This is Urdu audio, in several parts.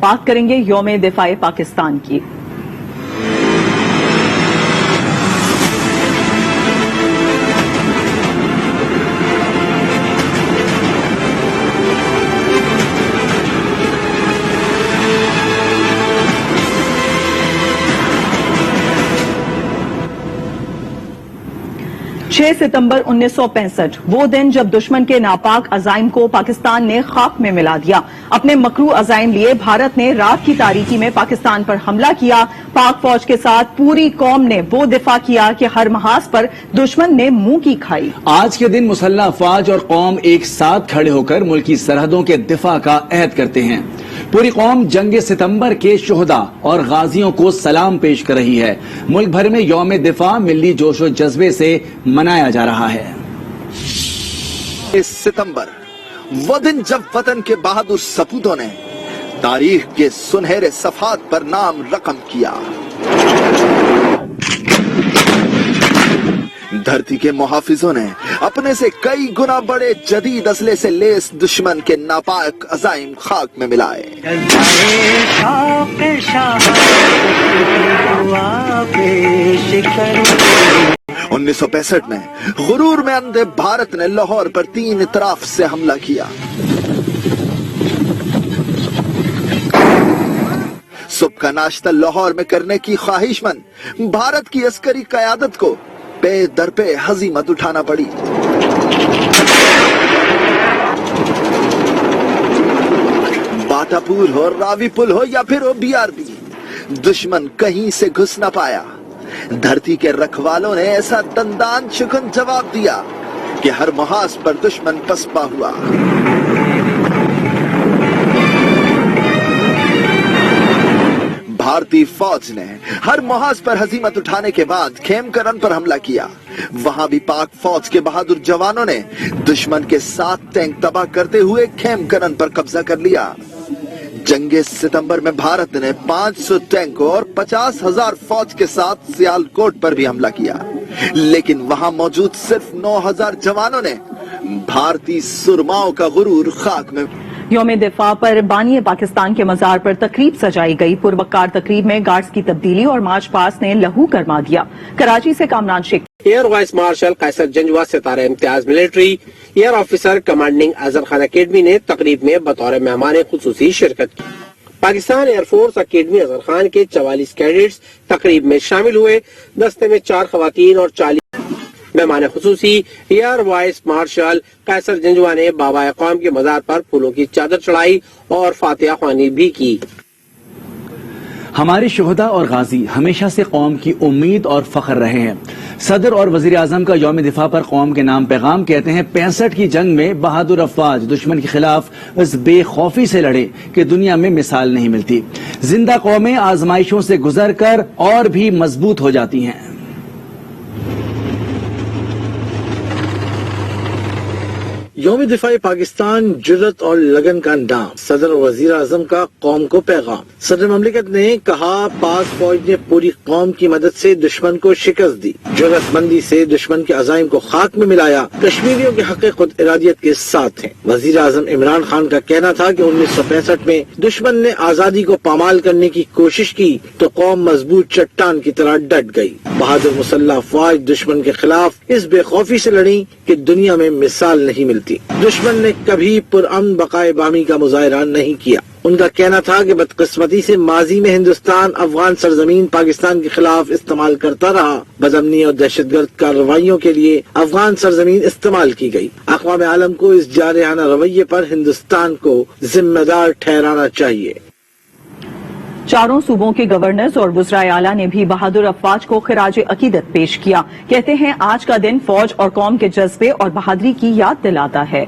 بات کریں گے یوم دفاع پاکستان کی۔ 6 ستمبر 1965 وہ دن جب دشمن کے ناپاک عزائم کو پاکستان نے خاک میں ملا دیا۔ اپنے مکروہ عزائم لیے بھارت نے رات کی تاریکی میں پاکستان پر حملہ کیا۔ پاک فوج کے ساتھ پوری قوم نے وہ دفاع کیا کہ ہر محاذ پر دشمن نے منہ کی کھائی۔ آج کے دن مسلح افواج اور قوم ایک ساتھ کھڑے ہو کر ملکی سرحدوں کے دفاع کا عہد کرتے ہیں۔ پوری قوم جنگ ستمبر کے شہداء اور غازیوں کو سلام پیش کر رہی ہے۔ ملک بھر میں یوم دفاع ملی جوش و جذبے سے منایا جا رہا ہے۔ ستمبر وہ دن جب وطن کے بہادر سپوتوں نے تاریخ کے سنہرے صفحات پر نام رقم کیا۔ دھرتی کے محافظوں نے اپنے سے کئی گنا بڑے جدید اسلحے سے لیس دشمن کے ناپاک عزائم خاک میں ملائے۔ 1965 میں غرور میں اندھے بھارت نے لاہور پر 3 طرف سے حملہ کیا۔ صبح کا ناشتہ لاہور میں کرنے کی خواہش مند بھارت کی عسکری قیادت کو پے در پے ہزیمت اٹھانا پڑی۔ باٹا پور ہو، راوی پل ہو یا پھر BRB، دشمن کہیں سے گھس نہ پایا۔ دھرتی کے رکھوالوں نے ایسا دندان شکن جواب دیا کہ ہر محاذ پر دشمن پسپا ہوا۔ بھارتی فوج نے ہر محاذ پر ہزیمت اٹھانے کے بعد کھیمکرن پر حملہ کیا۔ وہاں بھی پاک فوج کے بہادر جوانوں نے دشمن کے 7 ٹینک تباہ کرتے ہوئے کھیمکرن پر قبضہ کر لیا۔ جنگ ستمبر میں بھارت نے 500 ٹینکوں اور 50,000 فوج کے ساتھ سیالکوٹ پر بھی حملہ کیا، لیکن وہاں موجود صرف 9,000 جوانوں نے بھارتی سرماؤں کا غرور خاک میں۔ یوم دفاع پر بانی پاکستان کے مزار پر تقریب سجائی گئی۔ پروقار تقریب میں گارڈز کی تبدیلی اور مارچ پاس نے لہو گرما دیا۔ کراچی سے Kamran Sheikh. Air vice marshal Qaiser Janjua Sitara Imtiaz military air officer commanding Azhar Khan academy نے تقریب میں بطور مہمان خصوصی شرکت کی۔ Pakistan air force academy Azhar Khan کے 44 کیڈٹس تقریب میں شامل ہوئے۔ دستے میں 4 خواتین اور 40 مہمان خصوصی year vice marshal Qaiser Janjua نے بابا اقوام کے مزار پر پھولوں کی چادر چڑھائی اور فاتحہ خوانی بھی کی۔ ہمارے شہداء اور غازی ہمیشہ سے قوم کی امید اور فخر رہے ہیں۔ صدر اور وزیر اعظم کا یوم دفاع پر قوم کے نام پیغام کہتے ہیں 65 کی جنگ میں بہادر افواج دشمن کے خلاف اس بے خوفی سے لڑے کہ دنیا میں مثال نہیں ملتی۔ زندہ قومیں آزمائشوں سے گزر کر اور بھی مضبوط ہو جاتی ہیں۔ یوم دفاع پاکستان جرت اور لگن کا نام، صدر اور وزیر اعظم کا قوم کو پیغام۔ صدر مملکت نے کہا پاک فوج نے پوری قوم کی مدد سے دشمن کو شکست دی، جرت مندی سے دشمن کے عزائم کو خاک میں ملایا، کشمیریوں کے حق خود ارادیت کے ساتھ ہیں۔ وزیر اعظم عمران خان کا کہنا تھا کہ 1965 میں دشمن نے آزادی کو پامال کرنے کی کوشش کی تو قوم مضبوط چٹان کی طرح ڈٹ گئی۔ بہادر مسلح افواج دشمن کے خلاف اس بے خوفی سے لڑیں کہ دنیا میں مثال نہیں ملتی۔ دشمن نے کبھی پرامن بقائے بامی کا مظاہرہ نہیں کیا۔ ان کا کہنا تھا کہ بدقسمتی سے ماضی میں ہندوستان افغان سرزمین پاکستان کے خلاف استعمال کرتا رہا۔ بدامنی اور دہشت گرد کارروائیوں کے لیے افغان سرزمین استعمال کی گئی۔ اقوام عالم کو اس جارحانہ رویے پر ہندوستان کو ذمہ دار ٹھہرانا چاہیے۔ چاروں صوبوں کے گورنرز اور وزرائے اعلیٰ نے بھی بہادر افواج کو خراج عقیدت پیش کیا۔ کہتے ہیں آج کا دن فوج اور قوم کے جذبے اور بہادری کی یاد دلاتا ہے۔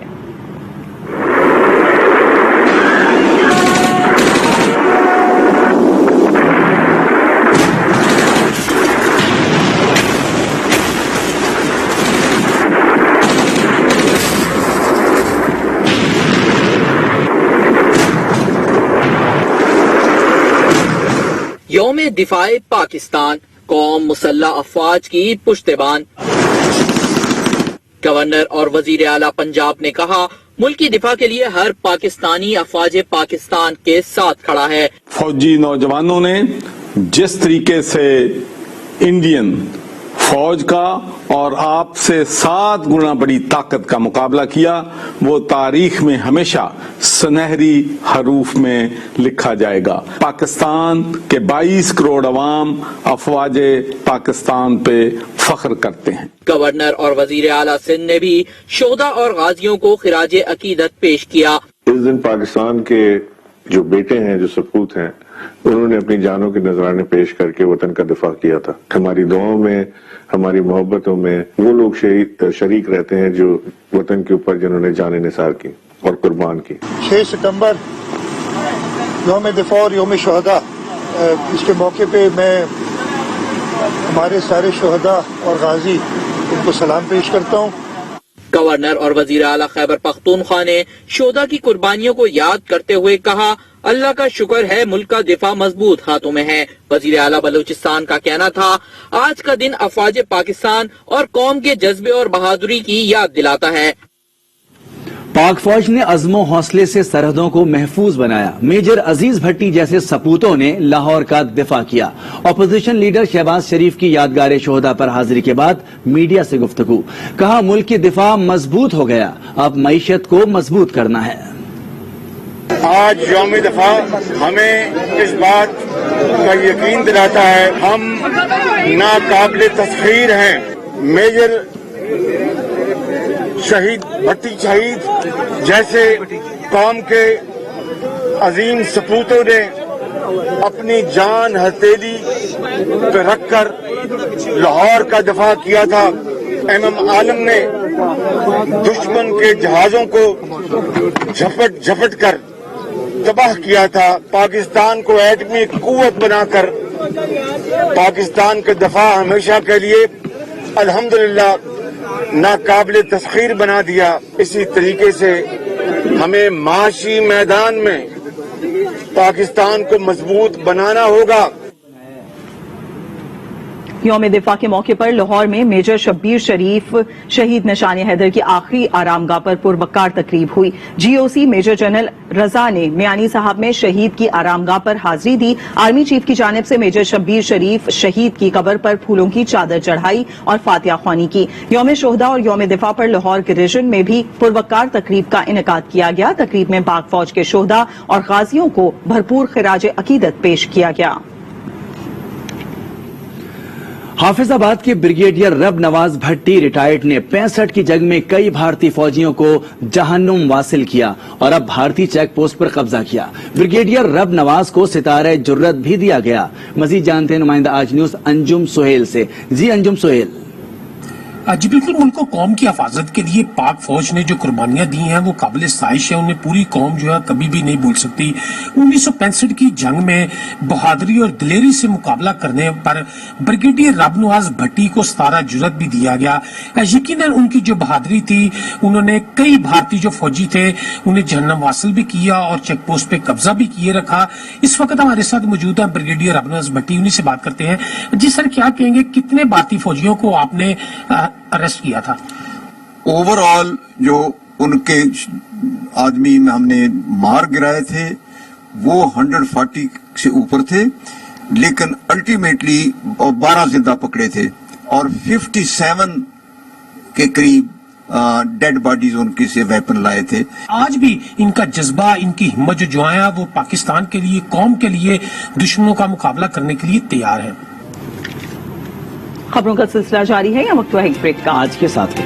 یوم دفاع پاکستان قوم مسلح افواج کی پشتبان۔ گورنر اور وزیر اعلیٰ پنجاب نے کہا ملکی دفاع کے لیے ہر پاکستانی افواج پاکستان کے ساتھ کھڑا ہے۔ فوجی نوجوانوں نے جس طریقے سے انڈین فوج کا اور آپ سے 7 گنا بڑی طاقت کا مقابلہ کیا، وہ تاریخ میں ہمیشہ سنہری حروف میں لکھا جائے گا۔ پاکستان کے 22 کروڑ عوام افواج پاکستان پہ فخر کرتے ہیں۔ گورنر اور وزیر اعلیٰ سندھ نے بھی شہداء اور غازیوں کو خراج عقیدت پیش کیا۔ اس دن پاکستان کے جو بیٹے ہیں، جو سپوت ہیں، انہوں نے اپنی جانوں کے نذرانے پیش کر کے وطن کا دفاع کیا تھا۔ ہماری دعاؤں میں، ہماری محبتوں میں وہ لوگ شریک رہتے ہیں جو وطن کے اوپر جنہوں نے جان نثار کی اور قربان کی۔ 6 ستمبر یوم دفاع اور یوم شہداء، اس کے موقع پہ میں ہمارے سارے شہداء اور غازی ان کو سلام پیش کرتا ہوں۔ گورنر اور وزیر اعلیٰ خیبر پختونخوا نے شہداء کی قربانیوں کو یاد کرتے ہوئے کہا، اللہ کا شکر ہے ملک کا دفاع مضبوط ہاتھوں میں ہے۔ وزیر اعلیٰ بلوچستان کا کہنا تھا، آج کا دن افواج پاکستان اور قوم کے جذبے اور بہادری کی یاد دلاتا ہے۔ پاک فوج نے عزم و حوصلے سے سرحدوں کو محفوظ بنایا۔ میجر عزیز بھٹی جیسے سپوتوں نے لاہور کا دفاع کیا۔ اپوزیشن لیڈر شہباز شریف کی یادگار شہداء پر حاضری کے بعد میڈیا سے گفتگو، کہا ملک کی دفاع مضبوط ہو گیا، اب معیشت کو مضبوط کرنا ہے۔ آج یوم دفاع ہمیں اس بات کا یقین دلاتا ہے، ہم ناقابل تسخیر ہیں۔ میجر شہید بھٹی شہید جیسے قوم کے عظیم سپوتوں نے اپنی جان ہتھیلی پہ رکھ کر لاہور کا دفاع کیا تھا۔ امام عالم نے دشمن کے جہازوں کو جھپٹ کر تباہ کیا تھا۔ پاکستان کو ایٹمی قوت بنا کر پاکستان کا دفاع ہمیشہ کے لیے الحمدللہ ناقابل تسخیر بنا دیا۔ اسی طریقے سے ہمیں معاشی میدان میں پاکستان کو مضبوط بنانا ہوگا۔ یوم دفاع کے موقع پر لاہور میں میجر شبیر شریف شہید نشان حیدر کی آخری آرام گاہ پر پروقار تقریب ہوئی۔ جی او سی میجر جنرل رضا نے میانی صاحب میں شہید کی آرام گاہ پر حاضری دی۔ آرمی چیف کی جانب سے میجر شبیر شریف شہید کی قبر پر پھولوں کی چادر چڑھائی اور فاتحہ خوانی کی۔ یوم شہداء اور یوم دفاع پر لاہور کے ریجن میں بھی پروقار تقریب کا انعقاد کیا گیا۔ تقریب میں پاک فوج کے شہداء اور غازیوں کو بھرپور خراج عقیدت پیش کیا گیا۔ حافظ آباد کے بریگیڈیئر رب نواز بھٹی ریٹائرڈ نے 65 کی جنگ میں کئی بھارتی فوجیوں کو جہنم واصل کیا اور اب بھارتی چیک پوسٹ پر قبضہ کیا۔ بریگیڈیئر رب نواز کو ستارہ جرت بھی دیا گیا۔ مزید جانتے ہیں نمائندہ آج نیوز انجم سہیل سے۔ جی انجم سہیل۔ جی بالکل، ملک و قوم کی حفاظت کے لیے پاک فوج نے جو قربانیاں دی ہیں وہ قابل ستائش ہے، انہیں پوری قوم جو ہے کبھی بھی نہیں بھول سکتی۔ 1965 کی جنگ میں بہادری اور دلیری سے مقابلہ کرنے پر بریگیڈیئر رب نواز بھٹی کو ستارہ جرت بھی دیا گیا۔ یقیناً ان کی جو بہادری تھی، انہوں نے کئی بھارتی جو فوجی تھے انہیں جہنم واصل بھی کیا اور چیک پوسٹ پہ قبضہ بھی کیے رکھا۔ اس وقت ہمارے ساتھ موجود ہیں بریگیڈیئر رب نواز بھٹی، انہیں سے بات کرتے ہیں۔ جی سر، کیا کہیں گے، کتنے بھارتی فوجیوں کو آپ نے اریسٹ کیا تھا؟ اوور آل جو ان کے آدمی میں ہم نے مار گرائے تھے وہ 140 سے اوپر تھے، لیکن الٹیمیٹلی 12 زندہ پکڑے تھے اور 57 کے قریب ڈیڈ باڈیز ان کے سے ویپن لائے تھے۔ آج بھی ان کا جذبہ، ان کی ہمت جو ہیں وہ پاکستان کے لیے، قوم کے لیے دشمنوں کا مقابلہ کرنے کے لیے تیار ہیں۔ خبروں کا سلسلہ جاری ہے، یا وقت ہے ایک بریک کا۔ آج کے ساتھ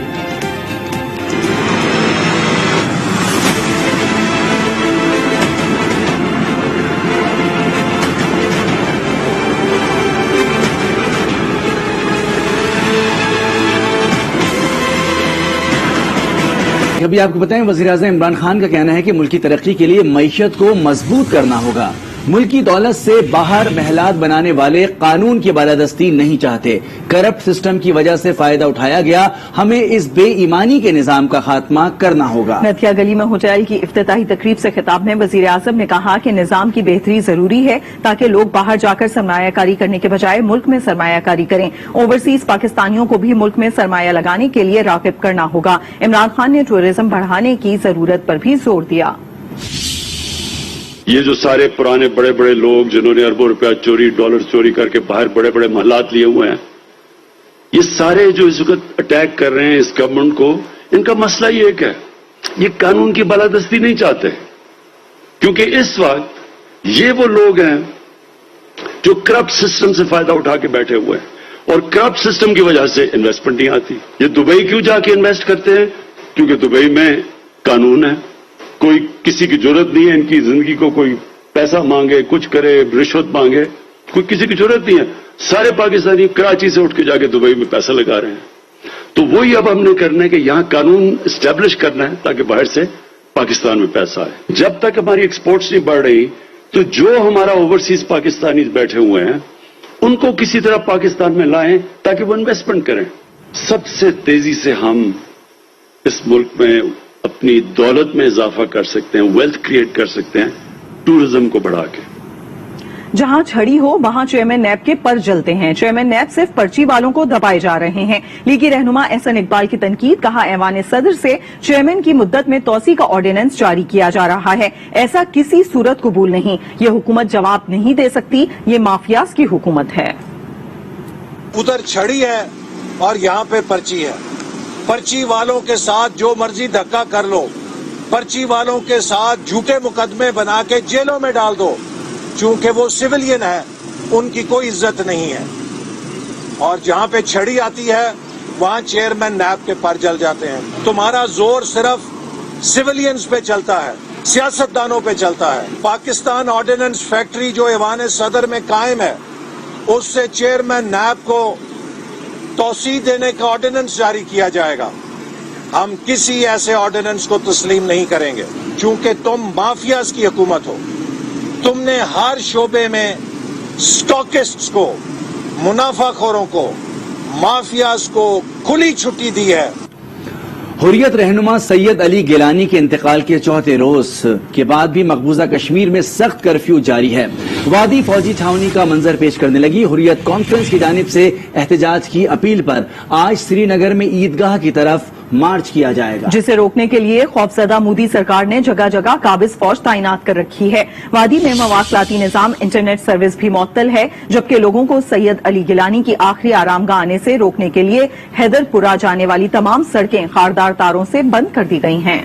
ابھی آپ کو بتائیں، وزیر اعظم عمران خان کا کہنا ہے کہ ملک کی ترقی کے لیے معیشت کو مضبوط کرنا ہوگا۔ ملکی دولت سے باہر محلات بنانے والے قانون کی بالادستی نہیں چاہتے. کرپٹ سسٹم کی وجہ سے فائدہ اٹھایا گیا. ہمیں اس بے ایمانی کے نظام کا خاتمہ کرنا ہوگا. نتھیا گلی میں ہوٹل کی افتتاحی تقریب سے خطاب میں وزیر اعظم نے کہا کہ نظام کی بہتری ضروری ہے تاکہ لوگ باہر جا کر سرمایہ کاری کرنے کے بجائے ملک میں سرمایہ کاری کریں. اوورسیز پاکستانیوں کو بھی ملک میں سرمایہ لگانے کے لیے راغب کرنا ہوگا. عمران خان نے ٹورزم بڑھانے کی ضرورت پر بھی زور دیا. یہ جو سارے پرانے بڑے بڑے لوگ جنہوں نے اربوں روپیہ چوری ڈالر چوری کر کے باہر بڑے بڑے محلات لیے ہوئے ہیں، یہ سارے جو اس وقت اٹیک کر رہے ہیں اس گورنمنٹ کو، ان کا مسئلہ یہ ایک ہے، یہ قانون کی بالادستی نہیں چاہتے. کیونکہ اس وقت یہ وہ لوگ ہیں جو کرپٹ سسٹم سے فائدہ اٹھا کے بیٹھے ہوئے ہیں اور کرپٹ سسٹم کی وجہ سے انویسٹمنٹ نہیں آتی. یہ دبئی کیوں جا کے انویسٹ کرتے ہیں؟ کیونکہ دبئی میں قانون ہے. کوئی کسی کی ضرورت نہیں ہے ان کی زندگی کو کوئی پیسہ مانگے، کچھ کرے، رشوت مانگے، کوئی کسی کی ضرورت نہیں ہے. سارے پاکستانی کراچی سے اٹھ کے جا کے دبئی میں پیسہ لگا رہے ہیں. تو وہی اب ہم نے کرنا ہے کہ یہاں قانون اسٹیبلش کرنا ہے تاکہ باہر سے پاکستان میں پیسہ آئے. جب تک ہماری ایکسپورٹس نہیں بڑھ رہی تو جو ہمارا اوورسیز پاکستانی بیٹھے ہوئے ہیں ان کو کسی طرح پاکستان میں لائیں تاکہ وہ انویسٹمنٹ کریں. سب سے تیزی سے ہم اس ملک میں اپنی دولت میں اضافہ کر سکتے ہیں، ویلتھ کریٹ کر سکتے ہیں ٹورزم کو بڑھا کے. جہاں چھڑی ہو وہاں چیئرمین نیب کے پر جلتے ہیں. چیئرمین نیب صرف پرچی والوں کو دبائے جا رہے ہیں. لیگی رہنما احسن اقبال کی تنقید. کہا ایوان صدر سے چیئرمین کی مدت میں توسیع کا آرڈیننس جاری کیا جا رہا ہے. ایسا کسی صورت قبول نہیں. یہ حکومت جواب نہیں دے سکتی. یہ مافیاز کی حکومت ہے. ادھر چھڑی ہے اور یہاں پہ پرچی ہے. پرچی والوں کے ساتھ جو مرضی دھکا کر لو، پرچی والوں کے ساتھ جھوٹے مقدمے بنا کے جیلوں میں ڈال دو. چونکہ وہ سویلین ہے ان کی کوئی عزت نہیں ہے. اور جہاں پہ چھڑی آتی ہے وہاں چیئرمین نیب کے پر جل جاتے ہیں. تمہارا زور صرف سویلینز پہ چلتا ہے، سیاستدانوں پہ چلتا ہے. پاکستان آرڈیننس فیکٹری جو ایوان صدر میں قائم ہے اس سے چیئرمین نیب کو توسیع دینے کا آرڈیننس جاری کیا جائے گا. ہم کسی ایسے آرڈیننس کو تسلیم نہیں کریں گے چونکہ تم مافیاز کی حکومت ہو. تم نے ہر شعبے میں سٹاکسٹس کو، منافع خوروں کو، مافیاز کو کھلی چھٹی دی ہے. حریت رہنما سید علی گیلانی کے انتقال کے چوتھے روز کے بعد بھی مقبوضہ کشمیر میں سخت کرفیو جاری ہے. وادی فوجی چھاونی کا منظر پیش کرنے لگی. حریت کانفرنس کی جانب سے احتجاج کی اپیل پر آج سری نگر میں عیدگاہ کی طرف مارچ کیا جائے گا، جسے روکنے کے لیے خوفزدہ مودی سرکار نے جگہ جگہ قابض فوج تعینات کر رکھی ہے. وادی میں مواصلاتی نظام، انٹرنیٹ سروس بھی معطل ہے، جبکہ لوگوں کو سید علی گیلانی کی آخری آرام گاہ آنے سے روکنے کے لیے حیدر پورہ جانے والی تمام سڑکیں خاردار تاروں سے بند کر دی گئی ہیں.